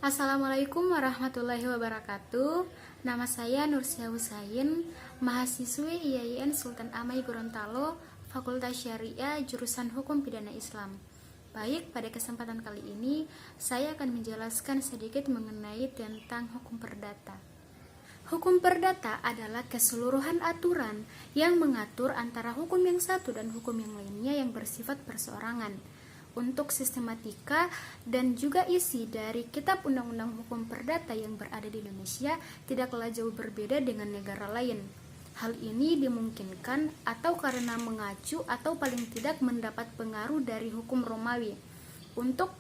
Assalamualaikum warahmatullahi wabarakatuh. Nama saya Nursia Husain, mahasiswi IAIN Sultan Amai Gorontalo, Fakultas Syariah, jurusan Hukum Pidana Islam. Baik, pada kesempatan kali ini saya akan menjelaskan sedikit mengenai tentang hukum perdata. Hukum perdata adalah keseluruhan aturan yang mengatur antara hukum yang satu dan hukum yang lainnya yang bersifat perseorangan. Untuk sistematika dan juga isi dari Kitab Undang-Undang Hukum Perdata yang berada di Indonesia tidaklah jauh berbeda dengan negara lain. Hal ini dimungkinkan atau karena mengacu atau paling tidak mendapat pengaruh dari hukum Romawi. Untuk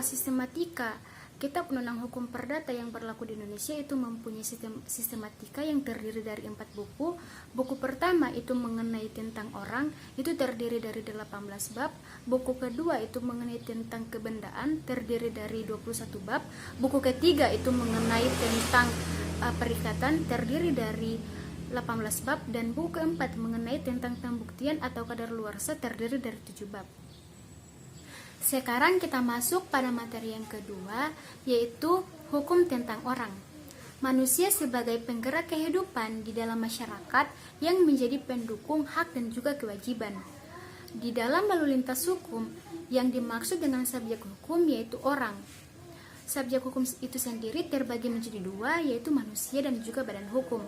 sistematika Kitab Undang-Undang Hukum Perdata yang berlaku di Indonesia itu mempunyai sistematika yang terdiri dari 4 buku. Buku pertama itu mengenai tentang orang, itu terdiri dari 18 bab. Buku kedua itu mengenai tentang kebendaan, terdiri dari 21 bab. Buku ketiga itu mengenai tentang perikatan, terdiri dari 18 bab. Dan buku keempat mengenai tentang pembuktian atau kadaluarsa, terdiri dari 7 bab. Sekarang kita masuk pada materi yang kedua, yaitu hukum tentang orang. Manusia sebagai penggerak kehidupan di dalam masyarakat yang menjadi pendukung hak dan juga kewajiban. Di dalam lalu lintas hukum, yang dimaksud dengan subjek hukum yaitu orang. Subjek hukum itu sendiri terbagi menjadi dua, yaitu manusia dan juga badan hukum.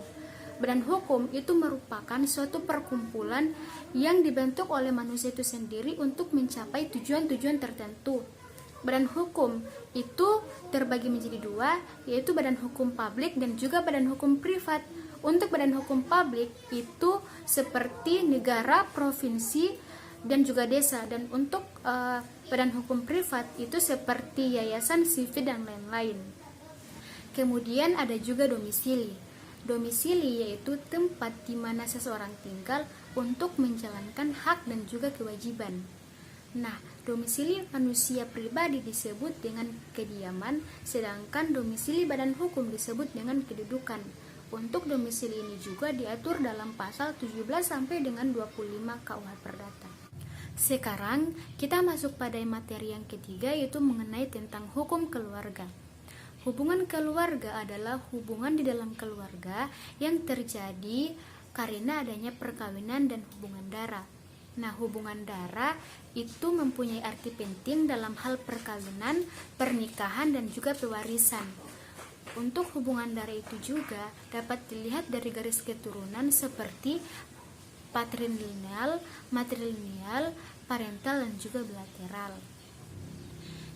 Badan hukum itu merupakan suatu perkumpulan yang dibentuk oleh manusia itu sendiri untuk mencapai tujuan-tujuan tertentu. Badan hukum itu terbagi menjadi dua, yaitu badan hukum publik dan juga badan hukum privat. Untuk badan hukum publik itu seperti negara, provinsi, dan juga desa. Dan untuk badan hukum privat itu seperti yayasan, sivil, dan lain-lain. Kemudian ada juga domisili. Domisili yaitu tempat di mana seseorang tinggal untuk menjalankan hak dan juga kewajiban. Nah, domisili manusia pribadi disebut dengan kediaman, sedangkan domisili badan hukum disebut dengan kedudukan. Untuk domisili ini juga diatur dalam pasal 17 sampai dengan 25 KUH Perdata. Sekarang kita masuk pada materi yang ketiga, yaitu mengenai tentang hukum keluarga. Hubungan keluarga adalah hubungan di dalam keluarga yang terjadi karena adanya perkawinan dan hubungan darah. Nah, hubungan darah itu mempunyai arti penting dalam hal perkawinan, pernikahan, dan juga pewarisan. Untuk hubungan darah itu juga dapat dilihat dari garis keturunan seperti patrilineal, matrilineal, parental, dan juga bilateral.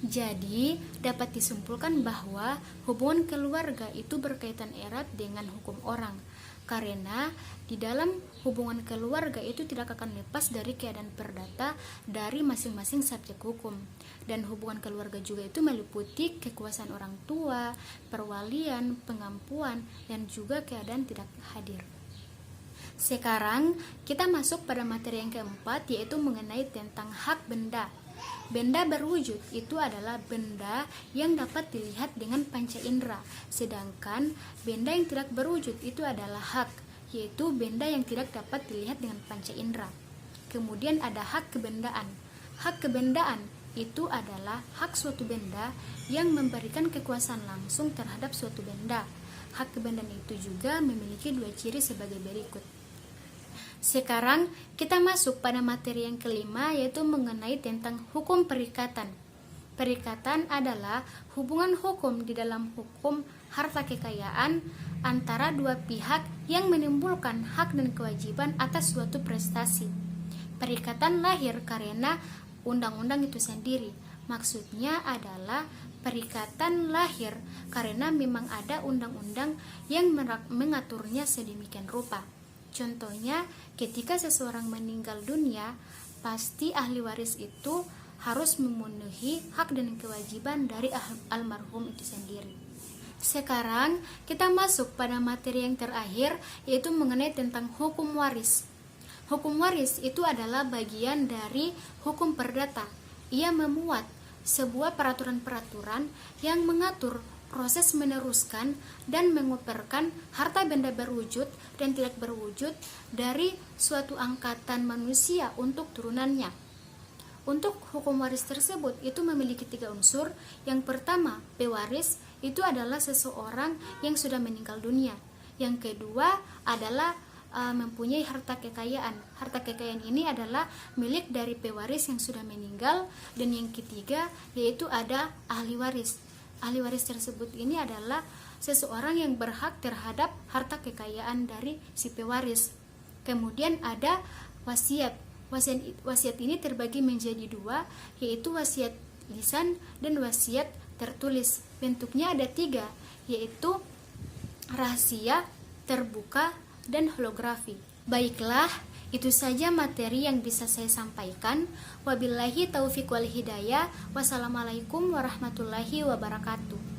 Jadi, dapat disimpulkan bahwa hubungan keluarga itu berkaitan erat dengan hukum orang, karena di dalam hubungan keluarga itu tidak akan lepas dari keadaan perdata dari masing-masing subjek hukum. Dan hubungan keluarga juga itu meliputi kekuasaan orang tua, perwalian, pengampuan, dan juga keadaan tidak hadir. Sekarang, kita masuk pada materi yang keempat, yaitu mengenai tentang hak benda. Benda berwujud itu adalah benda yang dapat dilihat dengan panca indera, sedangkan benda yang tidak berwujud itu adalah hak, yaitu benda yang tidak dapat dilihat dengan panca indera. Kemudian ada hak kebendaan. Hak kebendaan itu adalah hak suatu benda yang memberikan kekuasaan langsung terhadap suatu benda. Hak kebendaan itu juga memiliki dua ciri sebagai berikut. Sekarang kita masuk pada materi yang kelima, yaitu mengenai tentang hukum perikatan. Perikatan adalah hubungan hukum di dalam hukum harta kekayaan antara dua pihak yang menimbulkan hak dan kewajiban atas suatu prestasi. Perikatan lahir karena undang-undang itu sendiri. Maksudnya adalah perikatan lahir karena memang ada undang-undang yang mengaturnya sedemikian rupa. Contohnya, ketika seseorang meninggal dunia, pasti ahli waris itu harus memenuhi hak dan kewajiban dari almarhum itu sendiri. Sekarang, kita masuk pada materi yang terakhir, yaitu mengenai tentang hukum waris. Hukum waris itu adalah bagian dari hukum perdata. Ia memuat sebuah peraturan-peraturan yang mengatur proses meneruskan dan mengoperkan harta benda berwujud dan tidak berwujud dari suatu angkatan manusia untuk turunannya. Untuk hukum waris tersebut itu memiliki 3 unsur. Yang pertama, pewaris, itu adalah seseorang yang sudah meninggal dunia. Yang kedua adalah mempunyai harta kekayaan. Harta kekayaan ini adalah milik dari pewaris yang sudah meninggal. Dan yang ketiga yaitu ada ahli waris. Ahli waris tersebut ini adalah seseorang yang berhak terhadap harta kekayaan dari si pewaris. Kemudian ada wasiat. Wasiat ini terbagi menjadi dua, yaitu wasiat lisan dan wasiat tertulis. Bentuknya ada tiga, yaitu rahasia, terbuka, dan holografi. Baiklah, itu saja materi yang bisa saya sampaikan. Wabillahi taufiq wal hidayah. Wassalamualaikum warahmatullahi wabarakatuh.